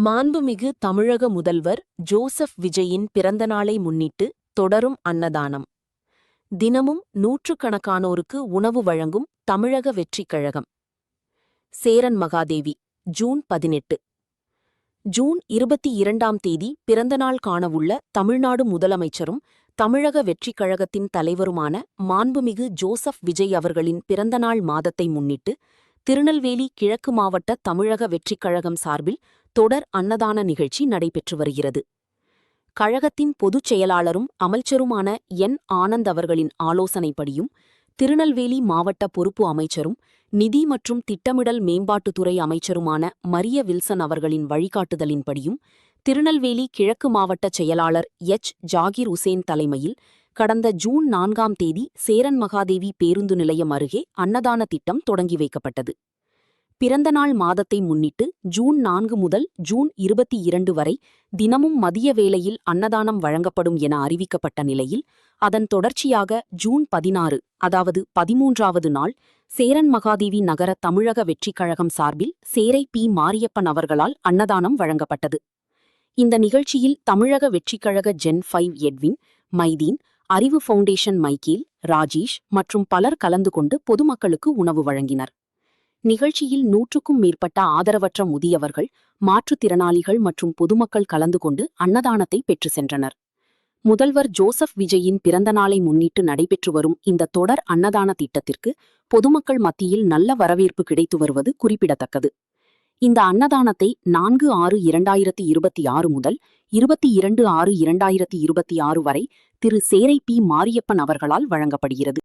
மாண்புமிகு தமிழக முதல்வர் ஜோசப் விஜயின் பிறந்தநாளை முன்னிட்டு தொடரும் அன்னதானம். தினமும் நூற்றுக்கணக்கானோருக்கு உணவு வழங்கும் தமிழக வெற்றிக் கழகம். சேரன் மகாதேவி ஜூன் 18. ஜூன் 22ஆம் தேதி பிறந்தநாள் காணவுள்ள தமிழ்நாடு முதலமைச்சரும் தமிழக வெற்றிக் கழகத்தின் தலைவருமான மாண்புமிகு ஜோசப் விஜய் அவர்களின் பிறந்தநாள் மாதத்தை முன்னிட்டு திருநெல்வேலி கிழக்கு மாவட்ட தமிழக வெற்றிக் கழகம் சார்பில் தொடர் அன்னதான நிகழ்ச்சி நடைபெற்று வருகிறது. கழகத்தின் பொதுச் செயலாளரும் அமைச்சருமான என். ஆனந்த் அவர்களின் ஆலோசனைப்படியும் திருநெல்வேலி மாவட்ட பொறுப்பு அமைச்சரும் நிதி மற்றும் திட்டமிடல் மேம்பாட்டுத்துறை அமைச்சருமான மரிய வில்சன் அவர்களின் வழிகாட்டுதலின்படியும் திருநெல்வேலி கிழக்கு மாவட்ட செயலாளர் எச். ஜாகிர் உசேன் தலைமையில் கடந்த ஜூன் 4ஆம் தேதி சேரன் மகாதேவி பேருந்து நிலையம் அருகே அன்னதான திட்டம் தொடங்கி வைக்கப்பட்டது. பிறந்தநாள் மாதத்தை முன்னிட்டு ஜூன் 4 முதல் ஜூன் 22 வரை தினமும் மதிய வேளையில் அன்னதானம் வழங்கப்படும் என அறிவிக்கப்பட்ட நிலையில் அதன் தொடர்ச்சியாக ஜூன் 16 அதாவது 13ஆவது நாள் சேரன் மகாதேவி நகர தமிழக வெற்றிக் கழகம் சார்பில் சேரை பி. மாரியப்பன் அவர்களால் அன்னதானம் வழங்கப்பட்டது. இந்த நிகழ்ச்சியில் தமிழக வெற்றிக் கழக ஜென் 5 எட்வின், மைதீன், அறிவு ஃபவுண்டேஷன் மைக்கேல், ராஜேஷ் மற்றும் பலர் கலந்து கொண்டு பொதுமக்களுக்கு உணவு வழங்கினர். நிகழ்ச்சியில் 100க்கும் மேற்பட்ட ஆதரவற்ற முதியவர்கள், மாற்றுத்திறனாளிகள் மற்றும் பொதுமக்கள் கலந்து கொண்டு அன்னதானத்தை பெற்று சென்றனர். முதல்வர் ஜோசப் விஜயின் பிறந்தநாளை முன்னிட்டு நடைபெற்று வரும் இந்த தொடர் அன்னதான திட்டத்திற்கு பொதுமக்கள் மத்தியில் நல்ல வரவேற்பு கிடைத்து வருவது குறிப்பிடத்தக்கது. இந்த அன்னதானத்தை 4/6/2026 முதல் 22/6/2026 வரை திரு. சேரை பி. மாரியப்பன் அவர்களால் வழங்கப்படுகிறது.